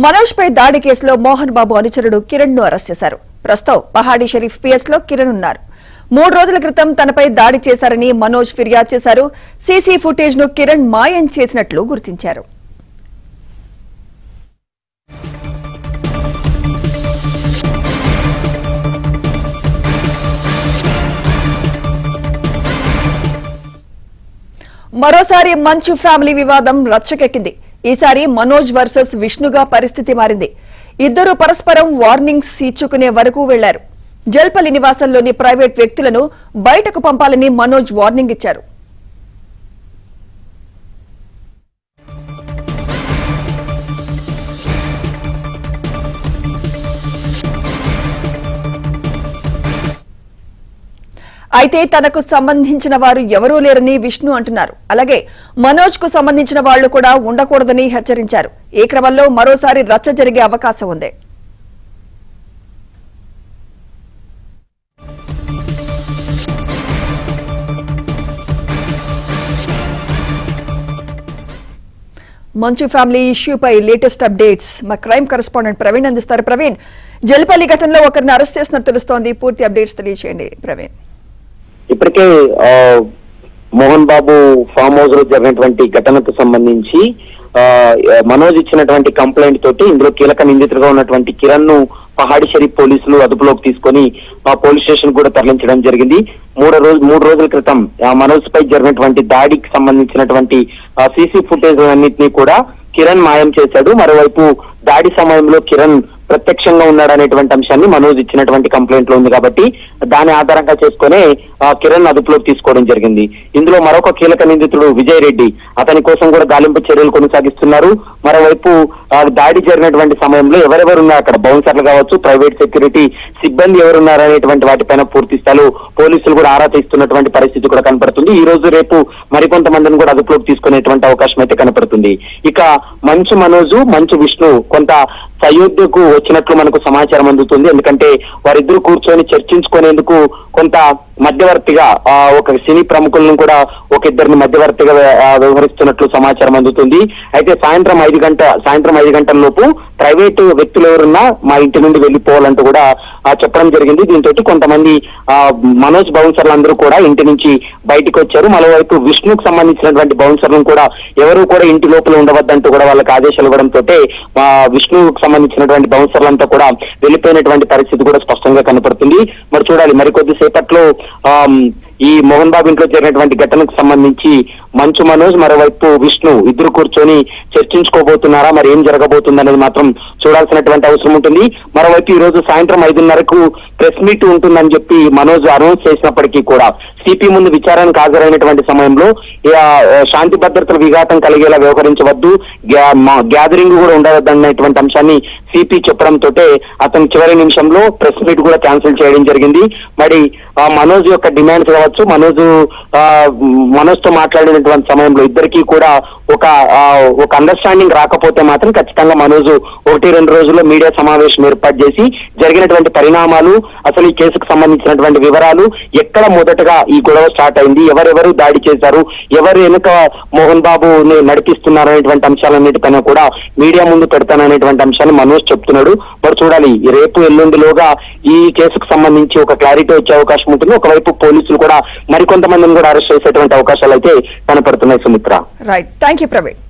మనోజ్ పై దాడి కేసులో మోహన్ బాబు అనుచరుడు కిరణ్ ను అరెస్ట్ చేశారు. ప్రస్తుతం పహాడీ షరీఫ్ పిఎస్ లో కిరణ్ ఉన్నారు. 3 రోజుల క్రితం తనపై దాడి చేశారని మనోజ్ ఫిర్యాదు చేశారు. సీసీ ఫుటేజ్ ను కిరణ్ మాయం చేసినట్లు గుర్తించారు. మరోసారి మంచు ఫ్యామిలీ వివాదం రచ్చకెక్కింది. ఈసారి మనోజ్ వర్సెస్ విష్ణుగా పరిస్థితి మారింది. ఇద్దరు పరస్పరం వార్నింగ్స్ ఇచ్చుకునే వరకు వెళ్లారు. జల్పల్లి నివాసంలోని ప్రైవేట్ వ్యక్తులను బయటకు పంపాలని మనోజ్ వార్నింగ్ ఇచ్చారు. అయితే తనకు సంబంధించిన వారు ఎవరూ లేరని విష్ణు అంటున్నారు. అలాగే మనోజ్ కు సంబంధించిన వాళ్లు కూడా ఉండకూడదని హెచ్చరించారు. ఈ క్రమంలో మరోసారి రచ్చ జరిగే అవకాశం ఉంది. మంచు ఫ్యామిలీ ఇష్యూపై లేటెస్ట్ అప్డేట్స్ మా క్రైమ్ కరెస్పాండెంట్ ప్రవీణ్ అందిస్తారు. ప్రవీణ్, జల్పల్లి ఘటనలో ఒకరిని అరెస్ట్ చేసినట్టు తెలుస్తోంది. పూర్తి అప్డేట్స్ తెలియజేయండి ప్రవీణ్. ఇప్పటికే మోహన్ బాబు ఫామ్ హౌస్ లో జరిగినటువంటి ఘటనకు సంబంధించి మనోజ్ ఇచ్చినటువంటి కంప్లైంట్ తోటి ఇందులో కీలక నిందితులుగా ఉన్నటువంటి కిరణ్ ను పహాడీ షరీఫ్ పోలీసులు అదుపులోకి తీసుకొని పోలీస్ స్టేషన్ కూడా తరలించడం జరిగింది. 3 రోజుల క్రితం మనోజ్ పై జరిగినటువంటి దాడికి సంబంధించినటువంటి సీసీ ఫుటేజ్ అన్నింటినీ కూడా కిరణ్ మాయం చేశాడు. మరోవైపు దాడి సమయంలో కిరణ్ ప్రత్యక్షంగా ఉన్నాడనేటువంటి అంశాన్ని మనోజ్ ఇచ్చినటువంటి కంప్లైంట్ లో ఉంది కాబట్టి దాని ఆధారంగా చేసుకునే కిరణ్ అదుపులోకి తీసుకోవడం జరిగింది. ఇందులో మరొక కీలక నిందితుడు విజయ్ రెడ్డి, అతని కోసం కూడా గాలింపు చర్యలు కొనసాగిస్తున్నారు. మరోవైపు దాడి జరిగినటువంటి సమయంలో ఎవరెవరున్నారు అక్కడ, బౌన్సర్లు కావచ్చు, ప్రైవేట్ సెక్యూరిటీ సిబ్బంది ఎవరున్నారనేటువంటి వాటిపైన పూర్తి స్థాయిలో పోలీసులు కూడా ఆరా తీస్తున్నటువంటి పరిస్థితి కూడా కనపడుతుంది. ఈ రోజు రేపు మరికొంతమందిని కూడా అదుపులోకి తీసుకునేటువంటి అవకాశం అయితే కనపడుతుంది. ఇక మంచు మనోజు, మంచు విష్ణు కొంత సయోధ్యకు వచ్చినట్లు మనకు సమాచారం అందుతుంది. ఎందుకంటే వారిద్దరూ కూర్చొని చర్చించుకునేందుకు కొంత మధ్యవర్తిగా ఒక సినీ ప్రముఖులను కూడా ఒక ఇద్దరిని మధ్యవర్తిగా వ్యవహరిస్తున్నట్లు సమాచారం అందుతుంది. అయితే సాయంత్రం 5 గంటల లోపు ప్రైవేటు వ్యక్తులు ఎవరున్నా మా ఇంటి నుండి వెళ్లిపోవాలంటూ కూడా చెప్పడం జరిగింది. దీంతో కొంతమంది మనోజ్ బౌన్సర్లు అందరూ కూడా ఇంటి నుంచి బయటకు వచ్చారు. మరోవైపు విష్ణుకు సంబంధించినటువంటి బౌన్సర్లను కూడా ఎవరు కూడా ఇంటి లోపల ఉండవద్దంటూ కూడా వాళ్ళకి ఆదేశాలు ఇవ్వడంతో విష్ణుకు సంబంధించినటువంటి బౌన్సర్లంతా కూడా వెళ్లిపోయినటువంటి పరిస్థితి కూడా స్పష్టంగా కనపడుతుంది. మరి చూడాలి, మరికొద్ది సేపట్లో ఈ మోహన్ బాబు ఇంట్లో జరిగినటువంటి ఘటనకు సంబంధించి మంచు మనోజ్, మరోవైపు విష్ణు ఇద్దరు కూర్చొని చర్చించుకోబోతున్నారా, మరి ఏం జరగబోతుంది అనేది మాత్రం చూడాల్సినటువంటి అవసరం ఉంటుంది. మరోవైపు ఈ రోజు సాయంత్రం 5:30కు ప్రెస్ మీట్ ఉంటుందని చెప్పి మనోజ్ అనౌన్స్ చేసినప్పటికీ కూడా సిపి ముందు విచారణకు హాజరైనటువంటి సమయంలో శాంతి భద్రతల విఘాతం కలిగేలా వ్యవహరించవద్దు, గ్యాదరింగ్ కూడా ఉండవద్దన్నటువంటి అంశాన్ని సిపి చెప్పడంతో అతను చివరి నిమిషంలో ప్రెస్ మీట్ కూడా క్యాన్సిల్ చేయడం జరిగింది. మరి మనోజ్ యొక్క డిమాండ్స్ కావచ్చు, మనోజ్ తో మాట్లాడినటువంటి సమయంలో ఇద్దరికీ కూడా ఒక అండర్స్టాండింగ్ రాకపోతే మాత్రం ఖచ్చితంగా మనోజ్ 1-2 రోజుల్లో మీడియా సమావేశం ఏర్పాటు చేసి జరిగినటువంటి పరిణామాలు, అసలు ఈ కేసుకు సంబంధించినటువంటి వివరాలు, ఎక్కడ మొదటగా ఈ గొడవ స్టార్ట్ అయింది, ఎవరెవరు దాడి చేశారు, ఎవరు వెనుక మోహన్ బాబుని నడిపిస్తున్నారు అనేటువంటి అంశాలన్నిటిపైన కూడా మీడియా ముందు పెడతాననేటువంటి అంశాన్ని మనోజ్ చెప్తున్నాడు. మరి చూడాలి, రేపు ఎల్లుండిలోగా ఈ కేసుకు సంబంధించి ఒక క్లారిటీ వచ్చే అవకాశం ఉంటుంది. ఒకవైపు పోలీసులు కూడా మరికొంతమందిని కూడా అరెస్ట్ చేసేటువంటి అవకాశాలు అయితే కనపడుతున్నాయి. Sumitra, right, thank you Praveen.